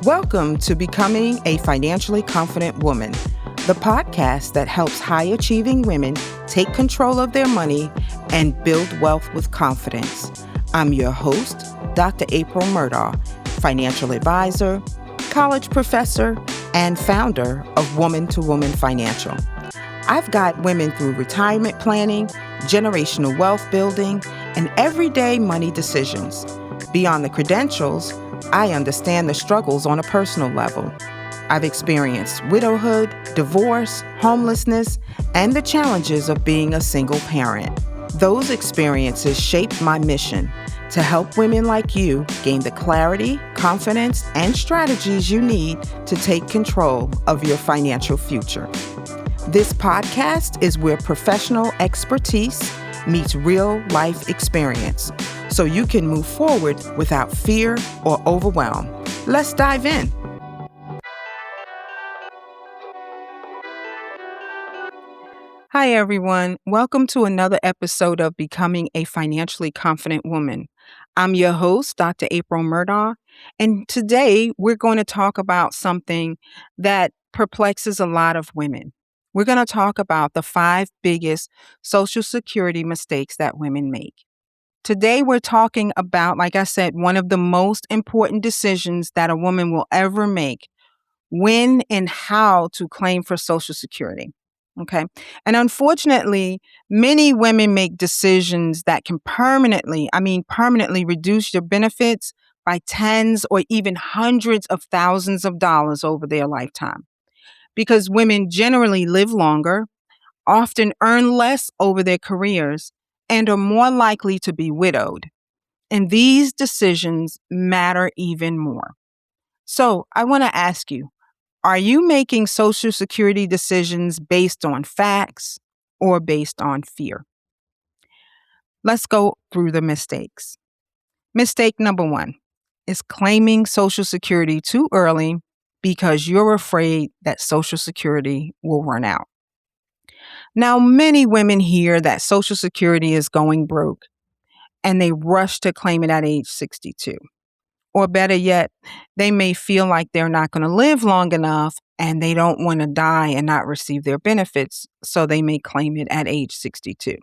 Welcome to Becoming a Financially Confident Woman, the podcast that helps high-achieving women take control of their money and build wealth with confidence. I'm your host, Dr. April Murdaugh, financial advisor, college professor, and founder of Woman to Woman Financial. I've got women through retirement planning, generational wealth building, and everyday money decisions. Beyond the credentials, I understand the struggles on a personal level. I've experienced widowhood, divorce, homelessness, and the challenges of being a single parent. Those experiences shaped my mission to help women like you gain the clarity, confidence, and strategies you need to take control of your financial future. This podcast is where professional expertise meets real-life experience, so you can move forward without fear or overwhelm. Let's dive in. Hi, everyone. Welcome to another episode of Becoming a Financially Confident Woman. I'm your host, Dr. April Murdaugh, and today we're going to talk about something that perplexes a lot of women. We're going to talk about the 5 biggest Social Security mistakes that women make. Today, we're talking about, like I said, one of the most important decisions that a woman will ever make: when and how to claim for Social Security. Okay. And unfortunately, many women make decisions that can permanently reduce your benefits by tens or even hundreds of thousands of dollars over their lifetime. Because women generally live longer, often earn less over their careers, and are more likely to be widowed. And these decisions matter even more. So I want to ask you, are you making Social Security decisions based on facts or based on fear? Let's go through the mistakes. Mistake number 1 is claiming Social Security too early because you're afraid that Social Security will run out. Now, many women hear that Social Security is going broke and they rush to claim it at age 62. Or better yet, they may feel like they're not going to live long enough and they don't want to die and not receive their benefits, so they may claim it at age 62.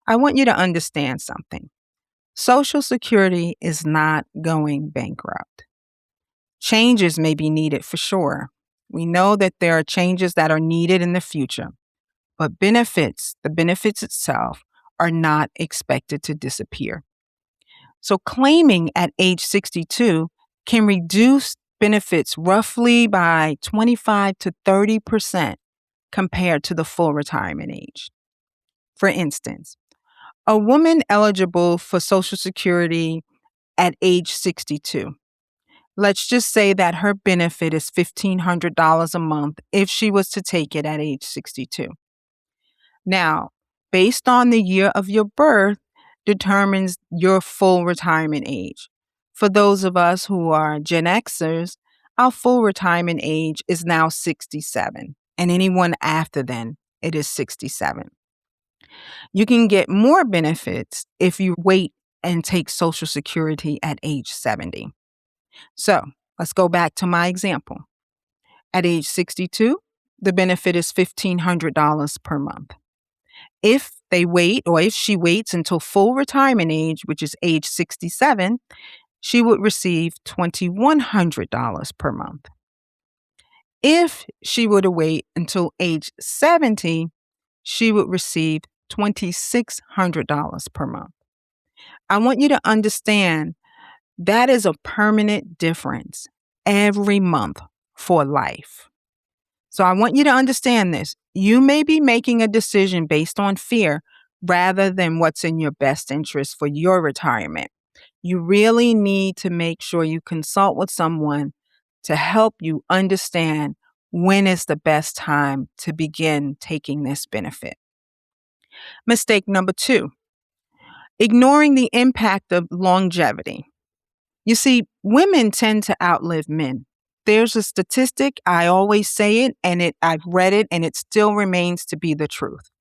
I want you to understand something. Social Security is not going bankrupt. Changes may be needed for sure. We know that there are changes that are needed in the future. But the benefits itself, are not expected to disappear. So claiming at age 62 can reduce benefits roughly by 25 to 30% compared to the full retirement age. For instance, a woman eligible for Social Security at age 62, let's just say that her benefit is $1,500 a month if she was to take it at age 62. Now, based on the year of your birth determines your full retirement age. For those of us who are Gen Xers, our full retirement age is now 67, and anyone after then, it is 67. You can get more benefits if you wait and take Social Security at age 70. So, let's go back to my example. At age 62, the benefit is $1,500 per month. If she waits until full retirement age, which is age 67, she would receive $2,100 per month. If she were to wait until age 70, she would receive $2,600 per month. I want you to understand that is a permanent difference every month for life. So I want you to understand this. You may be making a decision based on fear rather than what's in your best interest for your retirement. You really need to make sure you consult with someone to help you understand when is the best time to begin taking this benefit. Mistake number 2, ignoring the impact of longevity. You see, women tend to outlive men. There's a statistic, I always say it, and I've read it, and it still remains to be the truth.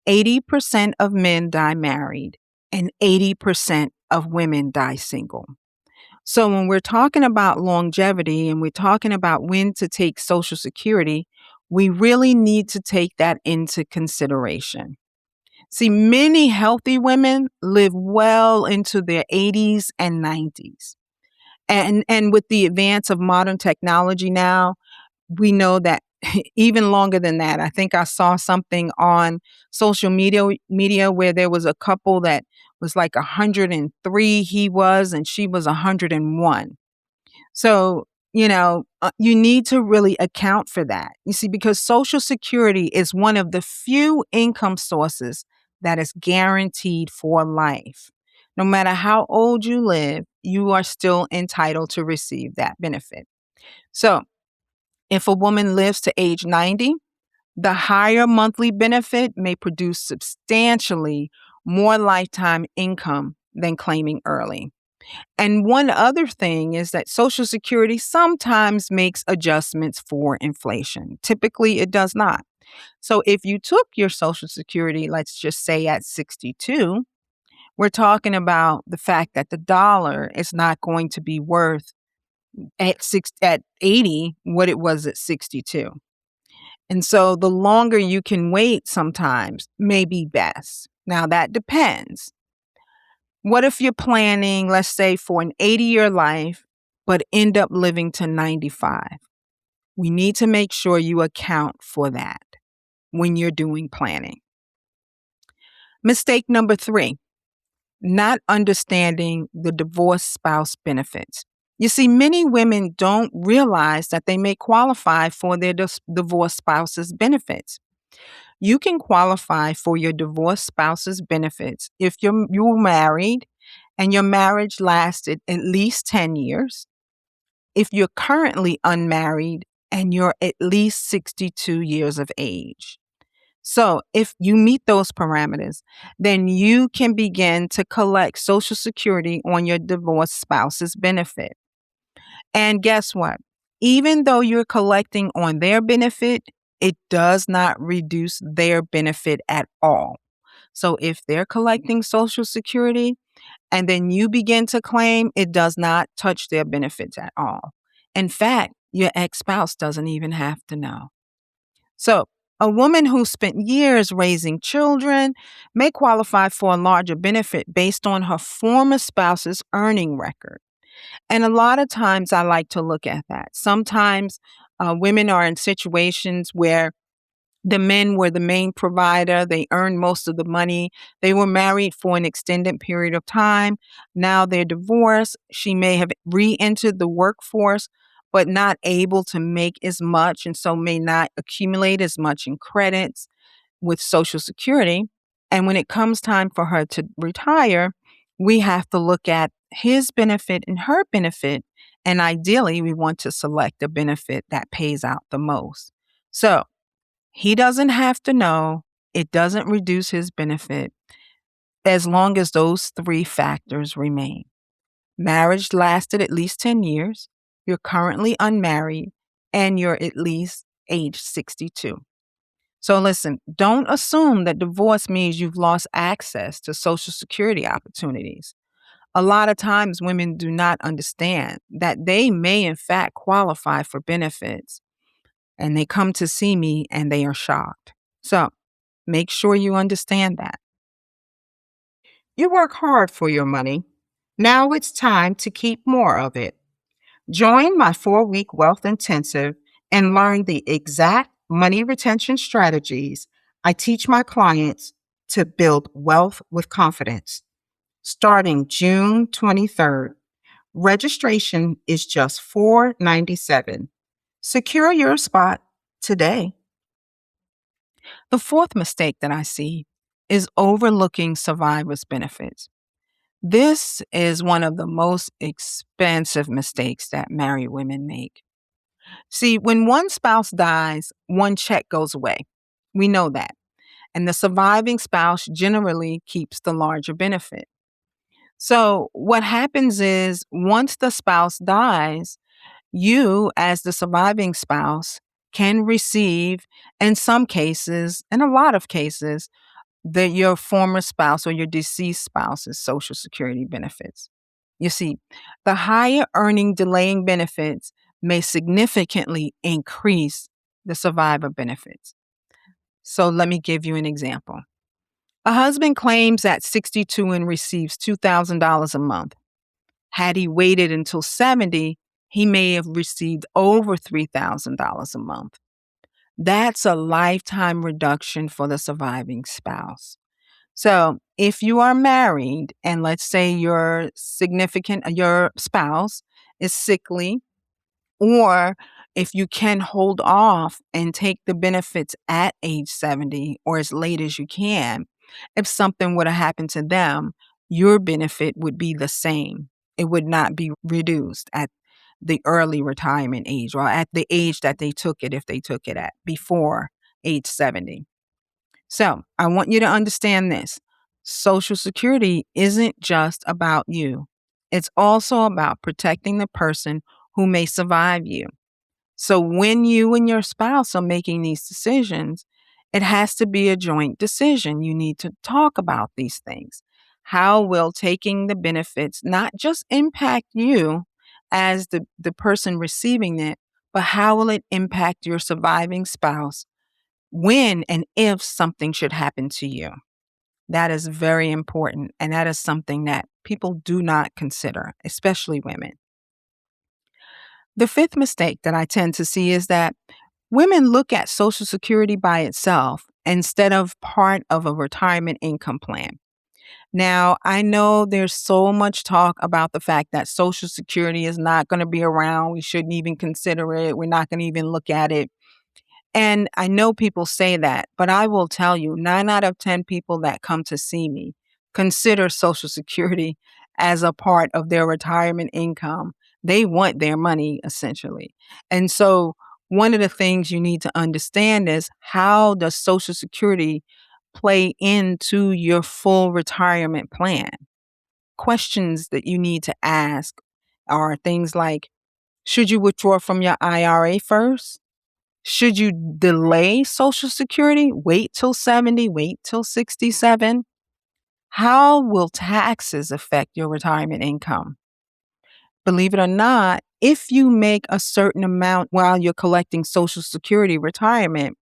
80% of men die married, and 80% of women die single. So when we're talking about longevity and we're talking about when to take Social Security, we really need to take that into consideration. See, many healthy women live well into their 80s and 90s. And with the advance of modern technology now, we know that even longer than that. I think I saw something on social media where there was a couple that was like 103 he was and she was 101. So, you need to really account for that. You see, because Social Security is one of the few income sources that is guaranteed for life. No matter how old you live, you are still entitled to receive that benefit. So, if a woman lives to age 90, the higher monthly benefit may produce substantially more lifetime income than claiming early. And one other thing is that Social Security sometimes makes adjustments for inflation. Typically, it does not. So if you took your Social Security, let's just say at 62, we're talking about the fact that the dollar is not going to be worth at 80 what it was at 62. And so the longer you can wait sometimes may be best. Now that depends. What if you're planning, let's say, for an 80-year life, but end up living to 95? We need to make sure you account for that when you're doing planning. Mistake number 3, not understanding the divorced spouse benefits. You see, many women don't realize that they may qualify for their divorced spouse's benefits. You can qualify for your divorced spouse's benefits if you're married and your marriage lasted at least 10 years, if you're currently unmarried and you're at least 62 years of age. So, if you meet those parameters, then you can begin to collect Social Security on your divorced spouse's benefit. And guess what? Even though you're collecting on their benefit, it does not reduce their benefit at all. So if they're collecting Social Security and then you begin to claim, it does not touch their benefits at all. In fact, your ex spouse doesn't even have to know. So a woman who spent years raising children may qualify for a larger benefit based on her former spouse's earning record. And a lot of times I like to look at that. Sometimes women are in situations where the men were the main provider. They earned most of the money. They were married for an extended period of time. Now they're divorced. She may have re entered the workforce, but not able to make as much, and so may not accumulate as much in credits with Social Security. And when it comes time for her to retire, we have to look at his benefit and her benefit. And ideally, we want to select a benefit that pays out the most. So he doesn't have to know. It doesn't reduce his benefit as long as those 3 factors remain. Marriage lasted at least 10 years. You're currently unmarried and you're at least age 62. So listen, don't assume that divorce means you've lost access to Social Security opportunities. A lot of times women do not understand that they may in fact qualify for benefits, and they come to see me and they are shocked. So make sure you understand that. You work hard for your money. Now it's time to keep more of it. Join my 4-week wealth intensive and learn the exact money retention strategies I teach my clients to build wealth with confidence. Starting June 23rd, registration is just $4.97. Secure your spot today. The 4th mistake that I see is overlooking survivor's benefits. This is one of the most expensive mistakes that married women make. See, when one spouse dies, one check goes away. We know that. And the surviving spouse generally keeps the larger benefit. So, what happens is once the spouse dies, you, as the surviving spouse, can receive, in some cases, in a lot of cases, your former spouse or your deceased spouse's Social Security benefits. You see, the higher earning delaying benefits may significantly increase the survivor benefits. So let me give you an example. A husband claims at 62 and receives $2,000 a month. Had he waited until 70, he may have received over $3,000 a month. That's a lifetime reduction for the surviving spouse. So, if you are married and let's say your spouse is sickly, or if you can hold off and take the benefits at age 70 or as late as you can, if something would have happened to them, your benefit would be the same. It would not be reduced at the early retirement age or at the age that they took it if they took it at before age 70. So I want you to understand this. Social Security isn't just about you. It's also about protecting the person who may survive you. So when you and your spouse are making these decisions, it has to be a joint decision. You need to talk about these things. How will taking the benefits not just impact you as the person receiving it, but how will it impact your surviving spouse when and if something should happen to you? That is very important. And that is something that people do not consider, especially women. The fifth mistake that I tend to see is that women look at Social Security by itself instead of part of a retirement income plan. Now, I know there's so much talk about the fact that Social Security is not going to be around. We shouldn't even consider it. We're not going to even look at it. And I know people say that, but I will tell you 9 out of 10 people that come to see me consider Social Security as a part of their retirement income. They want their money essentially. And so one of the things you need to understand is how does Social Security play into your full retirement plan? Questions that you need to ask are things like, should you withdraw from your IRA first? Should you delay Social Security? Wait till 70, wait till 67? How will taxes affect your retirement income? Believe it or not, if you make a certain amount while you're collecting Social Security retirement,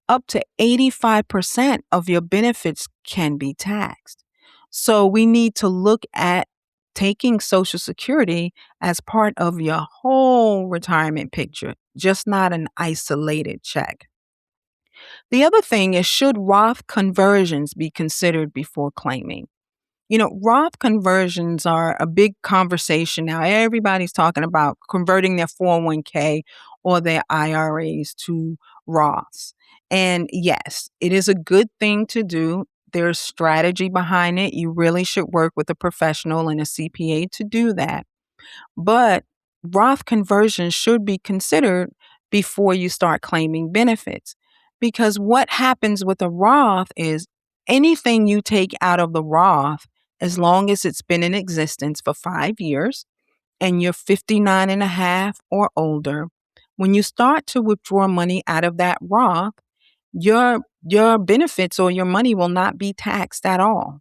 up to 85% of your benefits can be taxed. So we need to look at taking Social Security as part of your whole retirement picture, just not an isolated check. The other thing is, should Roth conversions be considered before claiming? Roth conversions are a big conversation now. Everybody's talking about converting their 401k or their IRAs to Roths. And yes, it is a good thing to do. There's strategy behind it. You really should work with a professional and a CPA to do that. But Roth conversions should be considered before you start claiming benefits. Because what happens with a Roth is anything you take out of the Roth, as long as it's been in existence for 5 years and you're 59 and a half or older, when you start to withdraw money out of that Roth, your benefits or your money will not be taxed at all.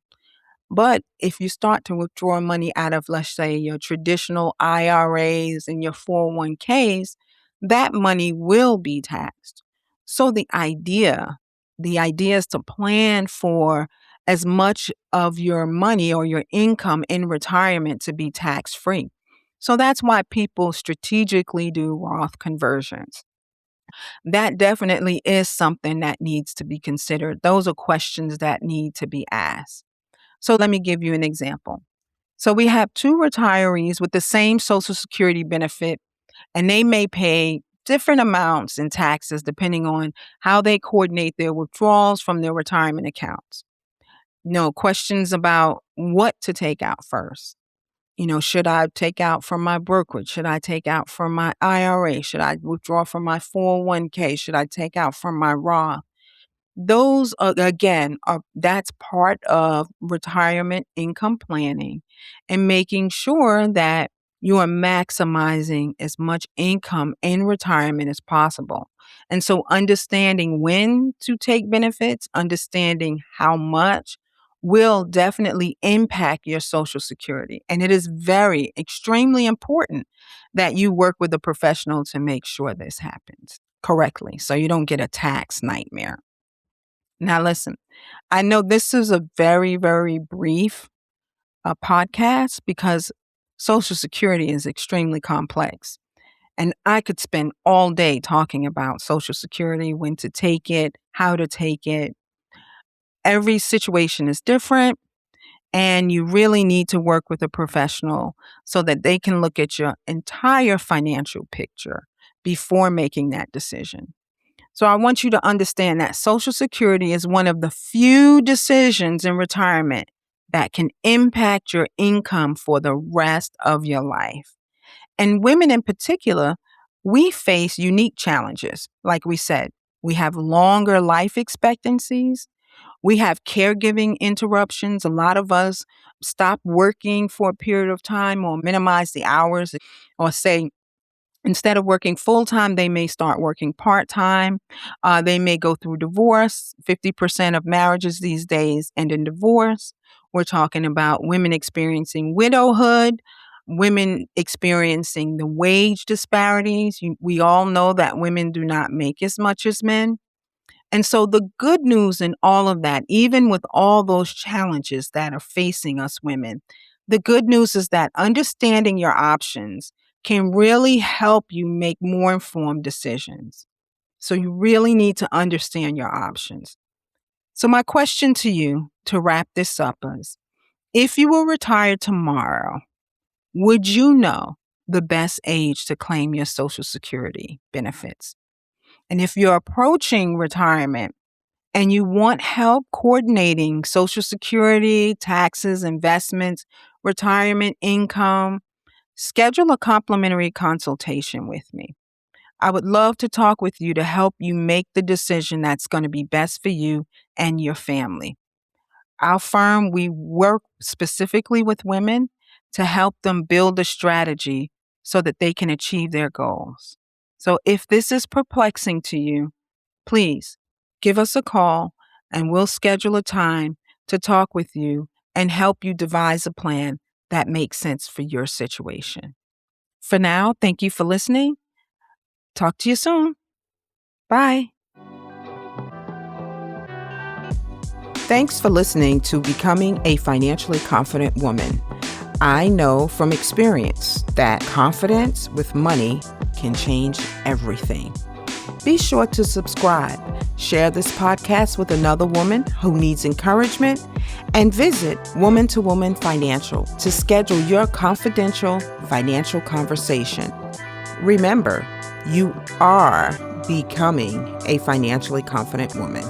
But if you start to withdraw money out of, let's say, your traditional IRAs and your 401ks, that money will be taxed. So the idea is to plan for as much of your money or your income in retirement to be tax free. So that's why people strategically do Roth conversions. That definitely is something that needs to be considered. Those are questions that need to be asked. So let me give you an example. So we have two retirees with the same Social Security benefit, and they may pay different amounts in taxes depending on how they coordinate their withdrawals from their retirement accounts. No questions about what to take out first. Should I take out from my brokerage? Should I take out from my IRA? Should I withdraw from my 401k? Should I take out from my Roth? Those are, again, that's part of retirement income planning and making sure that you are maximizing as much income in retirement as possible. And so understanding when to take benefits, understanding how much, will definitely impact your Social Security. And it is extremely important that you work with a professional to make sure this happens correctly so you don't get a tax nightmare. Now, listen, I know this is a very, very brief podcast because Social Security is extremely complex. And I could spend all day talking about Social Security, when to take it, how to take it. Every situation is different, and you really need to work with a professional so that they can look at your entire financial picture before making that decision. So I want you to understand that Social Security is one of the few decisions in retirement that can impact your income for the rest of your life. And women in particular, we face unique challenges. Like we said, we have longer life expectancies. We have caregiving interruptions. A lot of us stop working for a period of time or minimize the hours, or say, instead of working full time, they may start working part time. They may go through divorce. 50% of marriages these days end in divorce. We're talking about women experiencing widowhood, women experiencing the wage disparities. We all know that women do not make as much as men. And so the good news in all of that, even with all those challenges that are facing us women, the good news is that understanding your options can really help you make more informed decisions. So you really need to understand your options. So my question to you to wrap this up is, if you were retired tomorrow, would you know the best age to claim your Social Security benefits? And if you're approaching retirement and you want help coordinating Social Security, taxes, investments, retirement income, schedule a complimentary consultation with me. I would love to talk with you to help you make the decision that's going to be best for you and your family. Our firm, we work specifically with women to help them build a strategy so that they can achieve their goals. So if this is perplexing to you, please give us a call and we'll schedule a time to talk with you and help you devise a plan that makes sense for your situation. For now, thank you for listening. Talk to you soon. Bye. Thanks for listening to Becoming a Financially Confident Woman. I know from experience that confidence with money can change everything. Be sure to subscribe, share this podcast with another woman who needs encouragement, and visit Woman to Woman Financial to schedule your confidential financial conversation. Remember, you are becoming a financially confident woman.